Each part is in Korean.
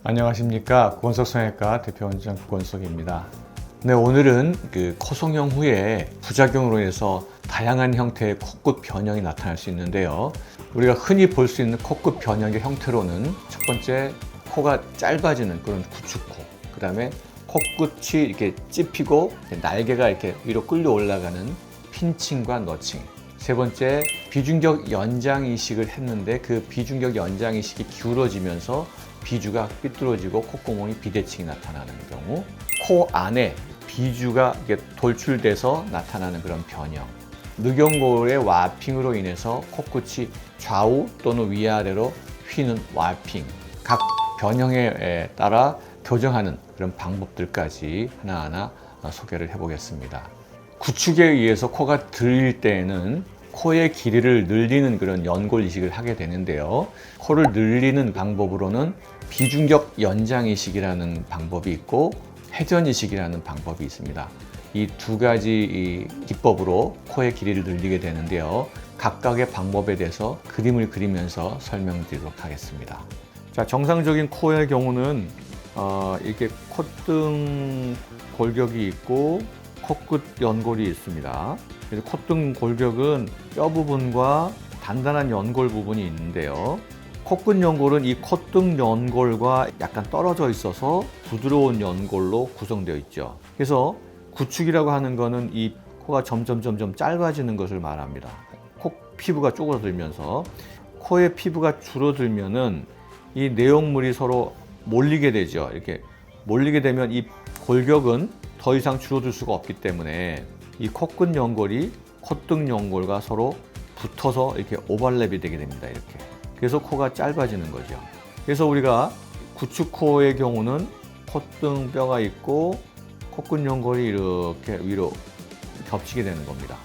안녕하십니까. 구건석성형외과 대표원장 구건석입니다. 네, 오늘은 코성형 후에 부작용으로 인해서 다양한 형태의 코끝 변형이 나타날 수 있는데요. 우리가 흔히 볼 수 있는 코끝 변형의 형태로는 첫 번째, 코가 짧아지는 그런 구축코, 그 다음에 코끝이 이렇게 찝히고 날개가 이렇게 위로 끌려 올라가는 핀칭과 너칭. 세 번째, 비중격 연장 이식을 했는데 그 비중격 연장 이식이 기울어지면서 비주가 삐뚤어지고 콧구멍이 비대칭이 나타나는 경우, 코 안에 비주가 이렇게 돌출돼서 나타나는 그런 변형, 늑연골의 와핑으로 인해서 코끝이 좌우 또는 위아래로 휘는 와핑, 각 변형에 따라 교정하는 그런 방법들까지 하나하나 소개를 해보겠습니다. 구축에 의해서 코가 들릴 때에는 코의 길이를 늘리는 그런 연골 이식을 하게 되는데요. 코를 늘리는 방법으로는 비중격 연장 이식이라는 방법이 있고 회전 이식이라는 방법이 있습니다. 이 두 가지 기법으로 코의 길이를 늘리게 되는데요. 각각의 방법에 대해서 그림을 그리면서 설명드리도록 하겠습니다. 자, 정상적인 코의 경우는 이렇게 콧등 골격이 있고 코끝 연골이 있습니다. 그래서 콧등 골격은 뼈 부분과 단단한 연골 부분이 있는데요. 코끝 연골은 이 콧등 연골과 약간 떨어져 있어서 부드러운 연골로 구성되어 있죠. 그래서 구축이라고 하는 거는 이 코가 점점 짧아지는 것을 말합니다. 코 피부가 쪼그라들면서 코의 피부가 줄어들면은 이 내용물이 서로 몰리게 되죠. 이렇게 몰리게 되면 이 골격은 더 이상 줄어들 수가 없기 때문에 이 코끝 연골이 콧등 연골과 서로 붙어서 이렇게 오버랩이 되게 됩니다. 이렇게. 그래서 코가 짧아지는 거죠. 그래서 우리가 구축코의 경우는 콧등 뼈가 있고 코끝 연골이 이렇게 위로 겹치게 되는 겁니다.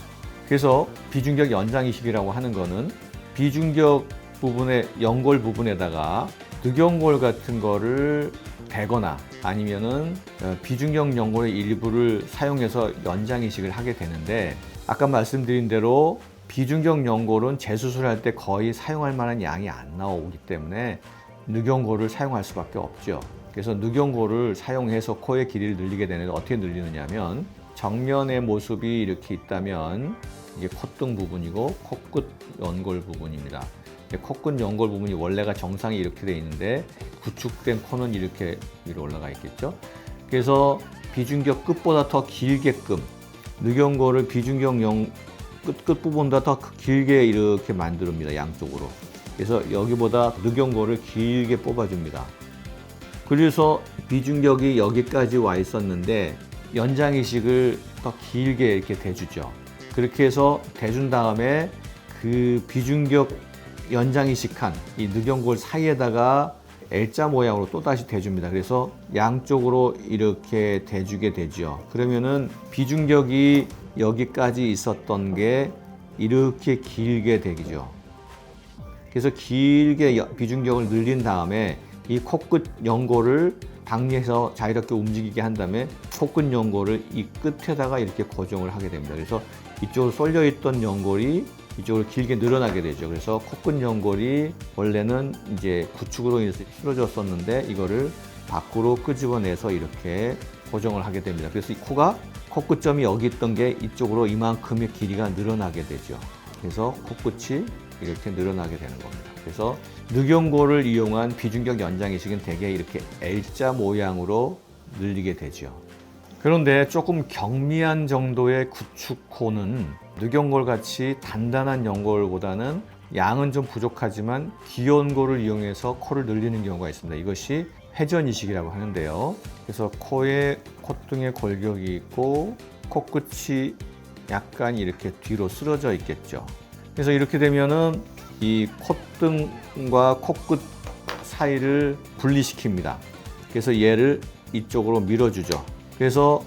그래서 비중격 연장 이식이라고 하는 거는 비중격 부분의 연골 부분에다가 늑연골 같은 거를 대거나 아니면은 비중격 연골의 일부를 사용해서 연장 이식을 하게 되는데, 아까 말씀드린 대로 비중격 연골은 재수술할 때 거의 사용할 만한 양이 안 나오기 때문에 늑연골을 사용할 수밖에 없죠. 그래서 늑연골을 사용해서 코의 길이를 늘리게 되는데 어떻게 늘리느냐 하면, 정면의 모습이 이렇게 있다면 이게 콧등 부분이고 코끝 연골 부분입니다. 코끝 연골 부분이 원래가 정상이 이렇게 돼 있는데 구축된 코는 이렇게 위로 올라가 있겠죠. 그래서 비중격 끝보다 더 길게끔 늑연골을 비중격 끝 부분보다 더 길게 이렇게 만듭니다. 양쪽으로. 그래서 여기보다 늑연골을 길게 뽑아줍니다. 그래서 비중격이 여기까지 와 있었는데 연장 이식을 더 길게 이렇게 대주죠. 그렇게 해서 대준 다음에 그 비중격 연장 이식한 이 늑연골 사이에다가 L자 모양으로 또다시 대줍니다. 그래서 양쪽으로 이렇게 대주게 되죠. 그러면은 비중격이 여기까지 있었던 게 이렇게 길게 되죠. 그래서 길게 비중격을 늘린 다음에 이 코끝 연골을 당겨서 자유롭게 움직이게 한 다음에 코끝 연골을 이 끝에다가 이렇게 고정을 하게 됩니다. 그래서 이쪽으로 쏠려 있던 연골이 이쪽으로 길게 늘어나게 되죠. 그래서 코끝 연골이 원래는 이제 구축으로 인해서 쓰러졌었는데 이거를 밖으로 끄집어내서 이렇게 고정을 하게 됩니다. 그래서 이 코가 코끝점이 여기 있던 게 이쪽으로 이만큼의 길이가 늘어나게 되죠. 그래서 코끝이 이렇게 늘어나게 되는 겁니다. 그래서 늑연골을 이용한 비중격 연장 이식은 대개 이렇게 L자 모양으로 늘리게 되죠. 그런데 조금 경미한 정도의 구축코는 늑연골 같이 단단한 연골보다는 양은 좀 부족하지만 기연골을 이용해서 코를 늘리는 경우가 있습니다. 이것이 회전 이식이라고 하는데요. 그래서 콧등에 골격이 있고 코끝이 약간 이렇게 뒤로 쓰러져 있겠죠. 그래서 이렇게 되면은 이 콧등과 코끝 사이를 분리시킵니다. 그래서 얘를 이쪽으로 밀어주죠. 그래서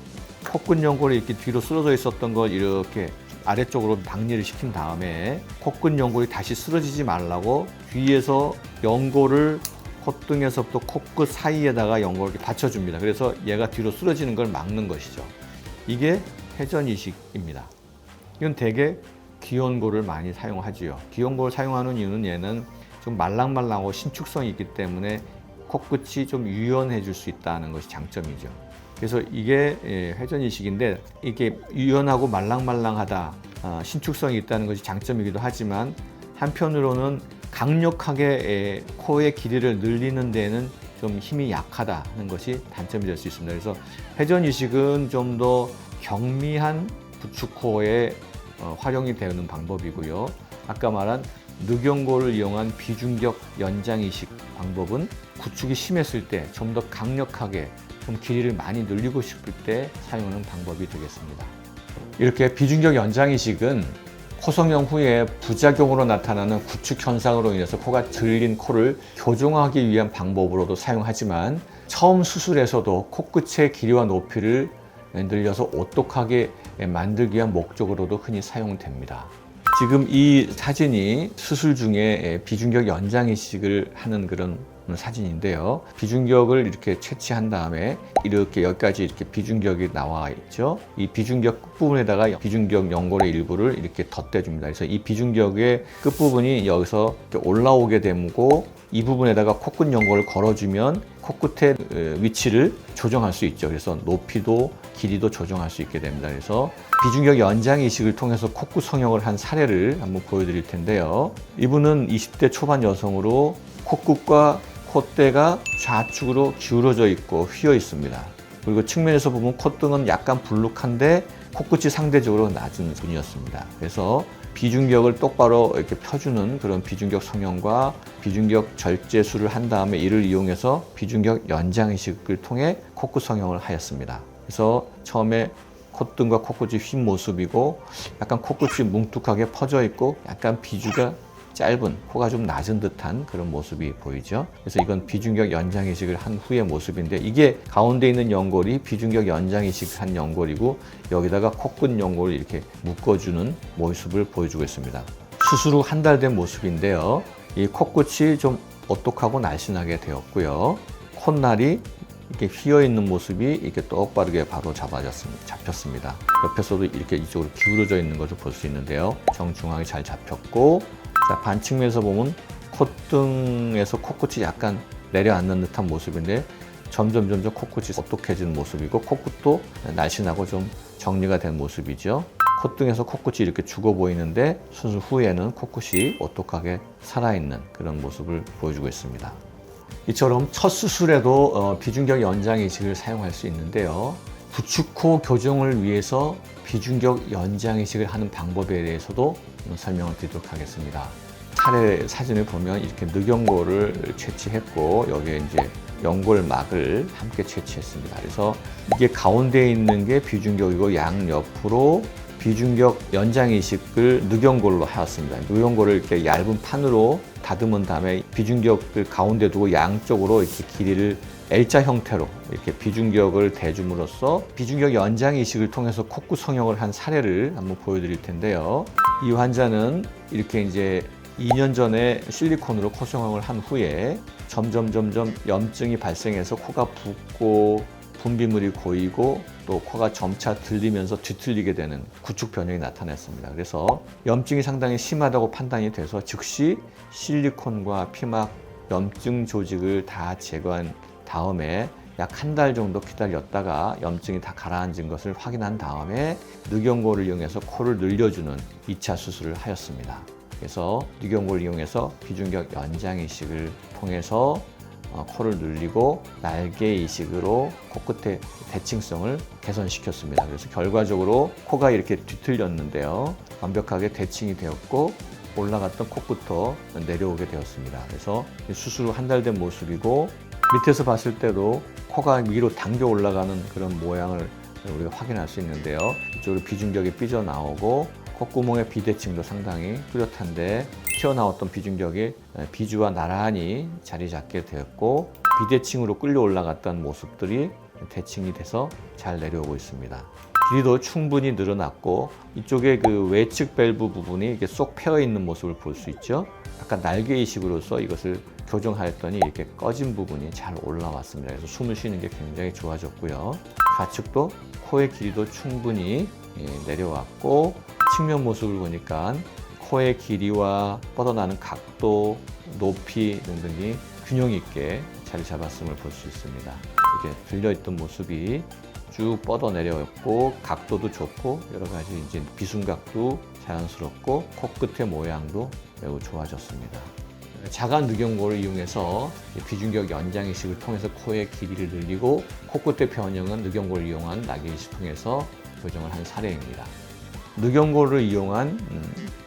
코끝 연골이 이렇게 뒤로 쓰러져 있었던 걸 이렇게 아래쪽으로 방리를 시킨 다음에 코끝 연골이 다시 쓰러지지 말라고 뒤에서 연골을 콧등에서부터 코끝 사이에다가 연골을 이렇게 받쳐줍니다. 그래서 얘가 뒤로 쓰러지는 걸 막는 것이죠. 이게 회전 이식입니다. 이건 대개 기연골을 많이 사용하지요. 기연골을 사용하는 이유는 얘는 좀 말랑말랑하고 신축성이 있기 때문에 코끝이 좀 유연해질 수 있다는 것이 장점이죠. 그래서 이게 회전이식인데 이게 유연하고 말랑말랑하다, 신축성이 있다는 것이 장점이기도 하지만 한편으로는 강력하게 코의 길이를 늘리는 데는 좀 힘이 약하다는 것이 단점이 될 수 있습니다. 그래서 회전이식은 좀 더 경미한 부축코에 활용이 되는 방법이고요. 아까 말한 늑연고를 이용한 비중격 연장이식 방법은 구축이 심했을 때 좀 더 강력하게 좀 길이를 많이 늘리고 싶을 때 사용하는 방법이 되겠습니다. 이렇게 비중격 연장이식은 코성형 후에 부작용으로 나타나는 구축 현상으로 인해서 코가 들린 코를 교정하기 위한 방법으로도 사용하지만 처음 수술에서도 코끝의 길이와 높이를 늘려서 오똑하게 만들기 위한 목적으로도 흔히 사용됩니다. 지금 이 사진이 수술 중에 비중격 연장이식을 하는 그런 사진인데요. 비중격을 이렇게 채취한 다음에 이렇게 여기까지 이렇게 비중격이 나와 있죠. 이 비중격 끝부분에다가 비중격 연골의 일부를 이렇게 덧대줍니다. 그래서 이 비중격의 끝부분이 여기서 이렇게 올라오게 되고 이 부분에다가 코끝 연골을 걸어주면 코끝의 위치를 조정할 수 있죠. 그래서 높이도 길이도 조정할 수 있게 됩니다. 그래서 비중격 연장 이식을 통해서 코끝 성형을 한 사례를 한번 보여드릴 텐데요. 이분은 20대 초반 여성으로 코끝과 콧대가 좌측으로 기울어져 있고 휘어 있습니다. 그리고 측면에서 보면 콧등은 약간 불룩한데 코끝이 상대적으로 낮은 분이었습니다. 그래서 비중격을 똑바로 이렇게 펴주는 그런 비중격 성형과 비중격 절제술을 한 다음에 이를 이용해서 비중격 연장 이식을 통해 코끝 성형을 하였습니다. 그래서 처음에 콧등과 코끝이 휜 모습이고 약간 코끝이 뭉툭하게 퍼져 있고 약간 비주가 짧은, 코가 좀 낮은 듯한 그런 모습이 보이죠. 그래서 이건 비중격 연장 이식을 한 후의 모습인데 이게 가운데 있는 연골이 비중격 연장 이식을 한 연골이고 여기다가 코끝 연골을 이렇게 묶어주는 모습을 보여주고 있습니다. 수술 후 한 달 된 모습인데요. 이 코끝이 좀 오똑하고 날씬하게 되었고요. 콧날이 이렇게 휘어 있는 모습이 이렇게 똑바르게 바로 잡혔습니다. 옆에서도 이렇게 이쪽으로 기울어져 있는 것을 볼 수 있는데요. 정중앙이 잘 잡혔고, 자, 반측면에서 보면 콧등에서 코끝이 약간 내려앉는 듯한 모습인데 점점 코끝이 오똑해지는 모습이고 코끝도 날씬하고 좀 정리가 된 모습이죠. 콧등에서 코끝이 이렇게 죽어 보이는데 수술 후에는 코끝이 오똑하게 살아있는 그런 모습을 보여주고 있습니다. 이처럼 첫 수술에도 비중격 연장 이식을 사용할 수 있는데요. 부축코 교정을 위해서 비중격 연장 이식을 하는 방법에 대해서도 설명을 드리도록 하겠습니다. 차례 사진을 보면 이렇게 늑연골을 채취했고 여기에 이제 연골막을 함께 채취했습니다. 그래서 이게 가운데에 있는 게 비중격이고 양옆으로 비중격 연장 이식을 늑연골로 하였습니다. 늑연골을 이렇게 얇은 판으로 다듬은 다음에 비중격을 가운데 두고 양쪽으로 이렇게 길이를 L자 형태로 이렇게 비중격을 대줌으로써 비중격 연장 이식을 통해서 코끝 성형을 한 사례를 한번 보여드릴 텐데요. 이 환자는 이렇게 이제 2년 전에 실리콘으로 코 성형을 한 후에 점점 염증이 발생해서 코가 붓고 분비물이 고이고 또 코가 점차 들리면서 뒤틀리게 되는 구축 변형이 나타났습니다. 그래서 염증이 상당히 심하다고 판단이 돼서 즉시 실리콘과 피막 염증 조직을 다 제거한 다음에 약 한 달 정도 기다렸다가 염증이 다 가라앉은 것을 확인한 다음에 늑연골을 이용해서 코를 늘려주는 2차 수술을 하였습니다. 그래서 늑연골을 이용해서 비중격 연장 이식을 통해서 코를 늘리고 날개 이식으로 코끝의 대칭성을 개선시켰습니다. 그래서 결과적으로 코가 이렇게 뒤틀렸는데요. 완벽하게 대칭이 되었고 올라갔던 코끝도 내려오게 되었습니다. 그래서 수술 후 한 달 된 모습이고 밑에서 봤을 때도 코가 위로 당겨 올라가는 그런 모양을 우리가 확인할 수 있는데요. 이쪽으로 비중격이 삐져나오고 콧구멍의 비대칭도 상당히 뚜렷한데 튀어나왔던 비중격이 비주와 나란히 자리 잡게 되었고 비대칭으로 끌려 올라갔던 모습들이 대칭이 돼서 잘 내려오고 있습니다. 길이도 충분히 늘어났고 이쪽에 그 외측 밸브 부분이 이렇게 쏙 패어 있는 모습을 볼 수 있죠. 약간 날개 이식으로서 이것을 교정하였더니 이렇게 꺼진 부분이 잘 올라왔습니다. 그래서 숨을 쉬는 게 굉장히 좋아졌고요. 좌측도 코의 길이도 충분히 내려왔고 측면 모습을 보니까 코의 길이와 뻗어나는 각도, 높이 등등이 균형 있게 자리 잡았음을 볼 수 있습니다. 이렇게 들려있던 모습이 쭉 뻗어 내려왔고 각도도 좋고 여러 가지 이제 비순각도 자연스럽고 코끝의 모양도 매우 좋아졌습니다. 자간 늑연골을 이용해서 비중격 연장 이식을 통해서 코의 길이를 늘리고 코끝의 변형은 늑연골을 이용한 낙의 이식을 통해서 교정을 한 사례입니다. 늑연골을 이용한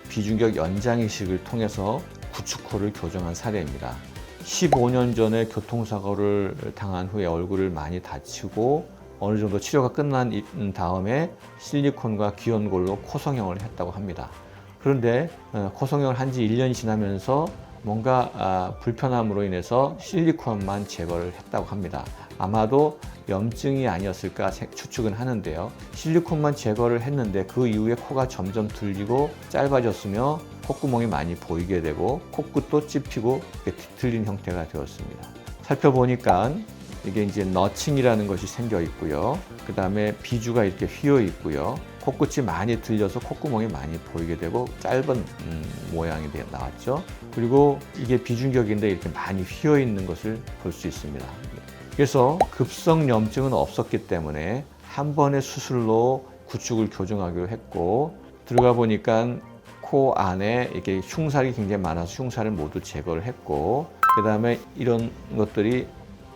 비중격 연장 이식을 통해서 구축코를 교정한 사례입니다. 15년 전에 교통사고를 당한 후에 얼굴을 많이 다치고 어느 정도 치료가 끝난 다음에 실리콘과 귀연골로 코 성형을 했다고 합니다. 그런데 코 성형을 한 지 1년이 지나면서 뭔가 불편함으로 인해서 실리콘만 제거를 했다고 합니다. 아마도 염증이 아니었을까 추측은 하는데요. 실리콘만 제거를 했는데 그 이후에 코가 점점 들리고 짧아졌으며 콧구멍이 많이 보이게 되고 코끝도 찝히고 뒤틀린 형태가 되었습니다. 살펴보니까 이게 이제 너칭이라는 것이 생겨 있고요. 그 다음에 비주가 이렇게 휘어 있고요. 코끝이 많이 들려서 콧구멍이 많이 보이게 되고 짧은 모양이 나왔죠. 그리고 이게 비중격인데 이렇게 많이 휘어 있는 것을 볼 수 있습니다. 그래서 급성 염증은 없었기 때문에 한 번의 수술로 구축을 교정하기로 했고 들어가 보니까 코 안에 이렇게 흉살이 굉장히 많아서 흉살을 모두 제거를 했고 그 다음에 이런 것들이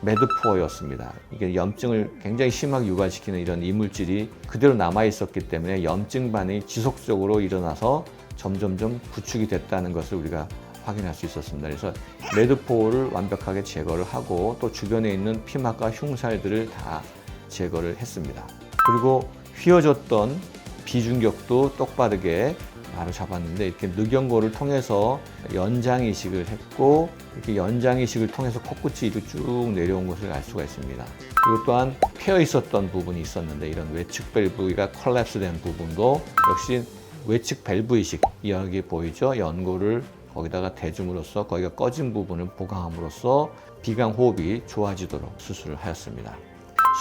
매드포어였습니다. 이게 염증을 굉장히 심하게 유발시키는 이런 이물질이 그대로 남아 있었기 때문에 염증 반응이 지속적으로 일어나서 점점점 구축이 됐다는 것을 우리가 확인할 수 있었습니다. 그래서 매드포어를 완벽하게 제거를 하고 또 주변에 있는 피막과 흉살들을 다 제거를 했습니다. 그리고 휘어졌던 비중격도 똑바르게 바로 잡았는데 이렇게 늑연골을 통해서 연장 이식을 했고 이렇게 연장 이식을 통해서 코끝이 이렇게 쭉 내려온 것을 알 수가 있습니다. 그리고 또한 패여 있었던 부분이 있었는데 이런 외측 밸브가 콜랩스된 부분도 역시 외측 밸브 이식 여기 보이죠? 연골을 거기다가 대줌으로써 거기가 꺼진 부분을 보강함으로써 비강 호흡이 좋아지도록 수술을 하였습니다.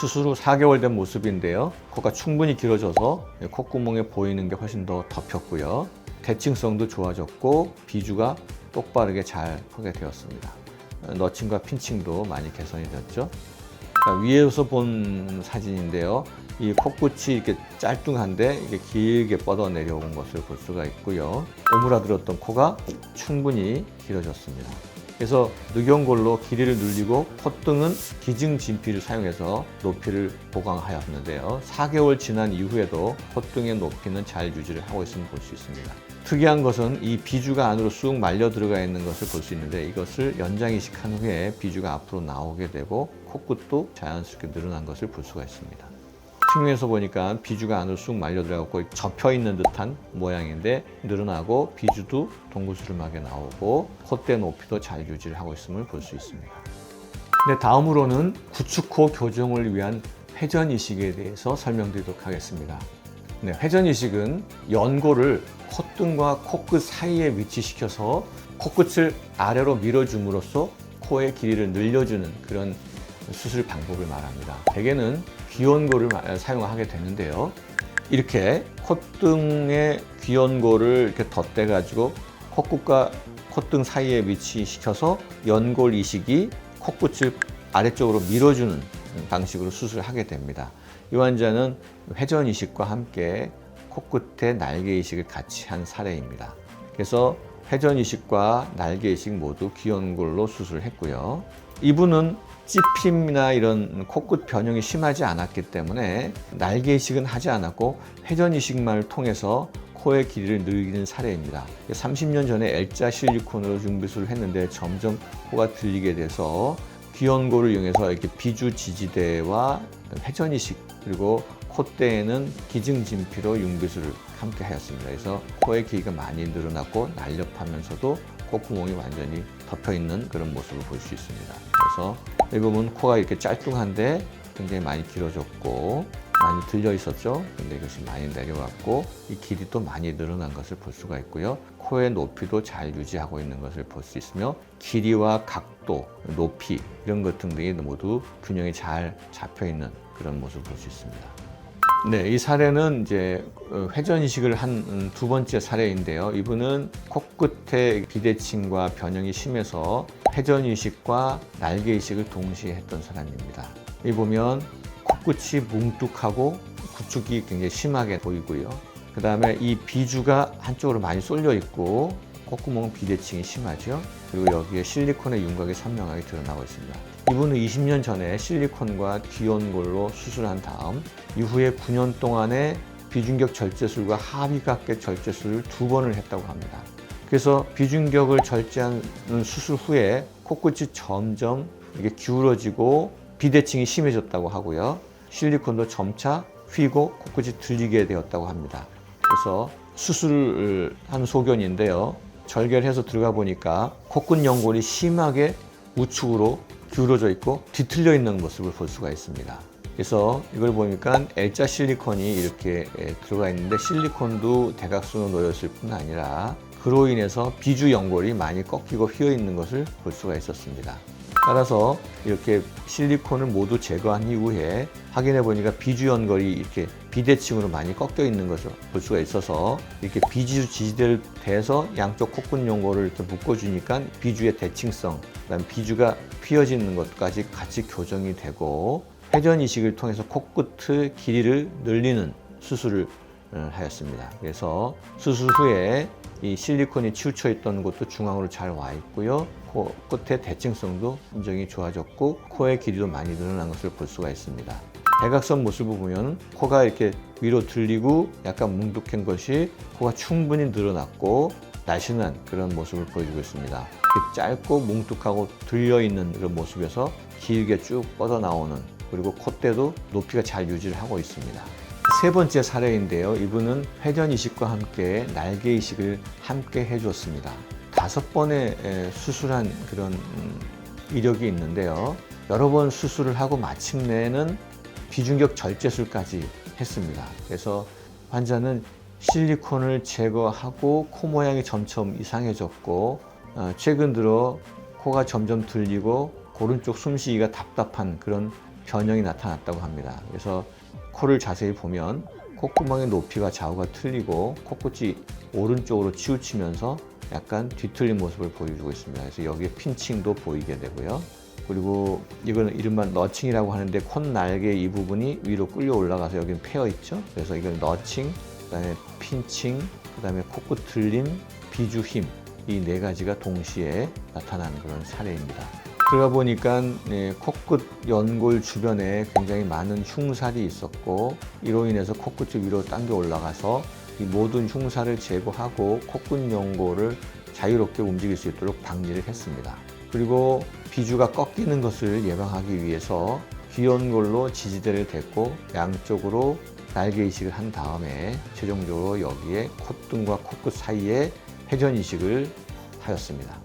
수술 후 4개월 된 모습인데요. 코가 충분히 길어져서 콧구멍에 보이는 게 훨씬 더 덮였고요. 대칭성도 좋아졌고 비주가 똑바르게 잘 하게 되었습니다. 너칭과 핀칭도 많이 개선이 됐죠. 위에서 본 사진인데요. 이 코끝이 이렇게 짤뚱한데 이게 길게 뻗어 내려온 것을 볼 수가 있고요. 오므라들었던 코가 충분히 길어졌습니다. 그래서 늑연골로 길이를 늘리고 콧등은 기증 진피를 사용해서 높이를 보강하였는데요. 4개월 지난 이후에도 콧등의 높이는 잘 유지를 하고 있음을 볼 수 있습니다. 특이한 것은 이 비주가 안으로 쑥 말려 들어가 있는 것을 볼 수 있는데 이것을 연장 이식한 후에 비주가 앞으로 나오게 되고 코끝도 자연스럽게 늘어난 것을 볼 수가 있습니다. 측면에서 보니까 비주가 안으로 쑥 말려 들어가고 접혀 있는 듯한 모양인데 늘어나고 비주도 동글스름하게 나오고 콧대 높이도 잘 유지를 하고 있음을 볼 수 있습니다. 네, 다음으로는 구축코 교정을 위한 회전 이식에 대해서 설명드리도록 하겠습니다. 네, 회전 이식은 연골을 콧등과 코끝 사이에 위치시켜서 코끝을 아래로 밀어줌으로써 코의 길이를 늘려주는 그런 수술 방법을 말합니다. 대개는 귀연골을 사용하게 되는데요. 이렇게 콧등에 귀연골을 이렇게 덧대 가지고 코끝과 콧등 사이에 위치시켜서 연골 이식이 코끝을 아래쪽으로 밀어주는 방식으로 수술을 하게 됩니다. 이 환자는 회전 이식과 함께 코끝에 날개 이식을 같이 한 사례입니다. 그래서 회전 이식과 날개 이식 모두 귀연골로 수술을 했고요. 이분은 찝힘이나 이런 코끝 변형이 심하지 않았기 때문에 날개 이식은 하지 않았고 회전 이식만을 통해서 코의 길이를 늘리는 사례입니다. 30년 전에 L자 실리콘으로 융비술을 했는데 점점 코가 들리게 돼서 귀연골을 이용해서 이렇게 비주 지지대와 회전 이식 그리고 콧대에는 기증 진피로 융비술을 함께 하였습니다. 그래서 코의 길이가 많이 늘어났고 날렵하면서도 콧구멍이 완전히 덮여 있는 그런 모습을 볼 수 있습니다. 그래서 이 부분 코가 이렇게 짤뚱한데 굉장히 많이 길어졌고 많이 들려 있었죠. 근데 이것이 많이 내려왔고 이 길이도 많이 늘어난 것을 볼 수가 있고요. 코의 높이도 잘 유지하고 있는 것을 볼 수 있으며 길이와 각도, 높이 이런 것 등이 모두 균형이 잘 잡혀 있는 그런 모습을 볼 수 있습니다. 네, 이 사례는 이제 회전 이식을 한 두 번째 사례인데요. 이분은 코끝의 비대칭과 변형이 심해서 회전 이식과 날개 이식을 동시에 했던 사람입니다. 이 보면 코끝이 뭉툭하고 구축이 굉장히 심하게 보이고요. 그 다음에 이 비주가 한쪽으로 많이 쏠려 있고 콧구멍은 비대칭이 심하죠. 그리고 여기에 실리콘의 윤곽이 선명하게 드러나고 있습니다. 이분은 20년 전에 실리콘과 귀연골로 수술한 다음 이후에 9년 동안에 비중격 절제술과 하비각계 절제술을 2번을 했다고 합니다. 그래서 비중격을 절제하는 수술 후에 코끝이 점점 이렇게 기울어지고 비대칭이 심해졌다고 하고요. 실리콘도 점차 휘고 코끝이 들리게 되었다고 합니다. 그래서 수술을 한 소견인데요. 절개를 해서 들어가 보니까 코끝 연골이 심하게 우측으로 기울어져 있고 뒤틀려 있는 모습을 볼 수가 있습니다. 그래서 이걸 보니까 L자 실리콘이 이렇게 들어가 있는데 실리콘도 대각선으로 놓였을 뿐 아니라 그로 인해서 비주 연골이 많이 꺾이고 휘어 있는 것을 볼 수가 있었습니다. 따라서 이렇게 실리콘을 모두 제거한 이후에 확인해 보니까 비주 연골이 이렇게 비대칭으로 많이 꺾여 있는 것을 볼 수가 있어서 이렇게 비주 지지대를 대서 양쪽 코끝 연골을 이렇게 묶어주니까 비주의 대칭성, 그다음 비주가 휘어지는 것까지 같이 교정이 되고 회전 이식을 통해서 코끝의 길이를 늘리는 수술을 하였습니다. 그래서 수술 후에 이 실리콘이 치우쳐 있던 곳도 중앙으로 잘 와 있고요. 코 끝의 대칭성도 굉장히 좋아졌고 코의 길이도 많이 늘어난 것을 볼 수가 있습니다. 대각선 모습을 보면 코가 이렇게 위로 들리고 약간 뭉툭한 것이 코가 충분히 늘어났고 날씬한 그런 모습을 보여주고 있습니다. 짧고 뭉툭하고 들려있는 그런 모습에서 길게 쭉 뻗어나오는, 그리고 콧대도 높이가 잘 유지를 하고 있습니다. 세 번째 사례인데요. 이분은 회전 이식과 함께 날개 이식을 함께 해줬습니다. 5번의 수술한 그런 이력이 있는데요. 여러 번 수술을 하고 마침내는 비중격 절제술까지 했습니다. 그래서 환자는 실리콘을 제거하고 코 모양이 점점 이상해졌고 최근 들어 코가 점점 들리고 오른쪽 숨쉬기가 답답한 그런 변형이 나타났다고 합니다. 그래서 코를 자세히 보면 콧구멍의 높이가 좌우가 틀리고 코끝이 오른쪽으로 치우치면서 약간 뒤틀린 모습을 보여주고 있습니다. 그래서 여기에 핀칭도 보이게 되고요. 그리고 이거는 이른바 너칭이라고 하는데 콧날개 이 부분이 위로 끌려 올라가서 여기는 패여 있죠. 그래서 이건 너칭, 그다음에 핀칭, 그다음에 코끝 틀림, 비주 힘, 이 4가지가 동시에 나타나는 그런 사례입니다. 들어가 보니까 코끝 연골 주변에 굉장히 많은 흉살이 있었고 이로 인해서 코끝이 위로 당겨 올라가서 이 모든 흉살을 제거하고 코끝 연골을 자유롭게 움직일 수 있도록 방지를 했습니다. 그리고 비주가 꺾이는 것을 예방하기 위해서 귀연골로 지지대를 댔고 양쪽으로 날개 이식을 한 다음에 최종적으로 여기에 콧등과 코끝 사이에 회전 이식을 하였습니다.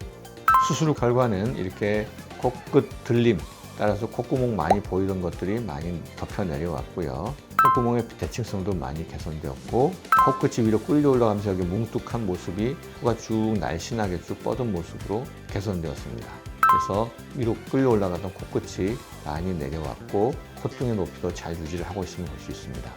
수술 결과는 이렇게 코끝 들림, 따라서 콧구멍 많이 보이던 것들이 많이 덮여 내려왔고요. 콧구멍의 대칭성도 많이 개선되었고 코끝이 위로 끌려 올라가면서 여기 뭉툭한 모습이 코가 쭉 날씬하게 쭉 뻗은 모습으로 개선되었습니다. 그래서 위로 끌려 올라가던 코끝이 많이 내려왔고 콧등의 높이도 잘 유지를 하고 있음을 볼 수 있습니다.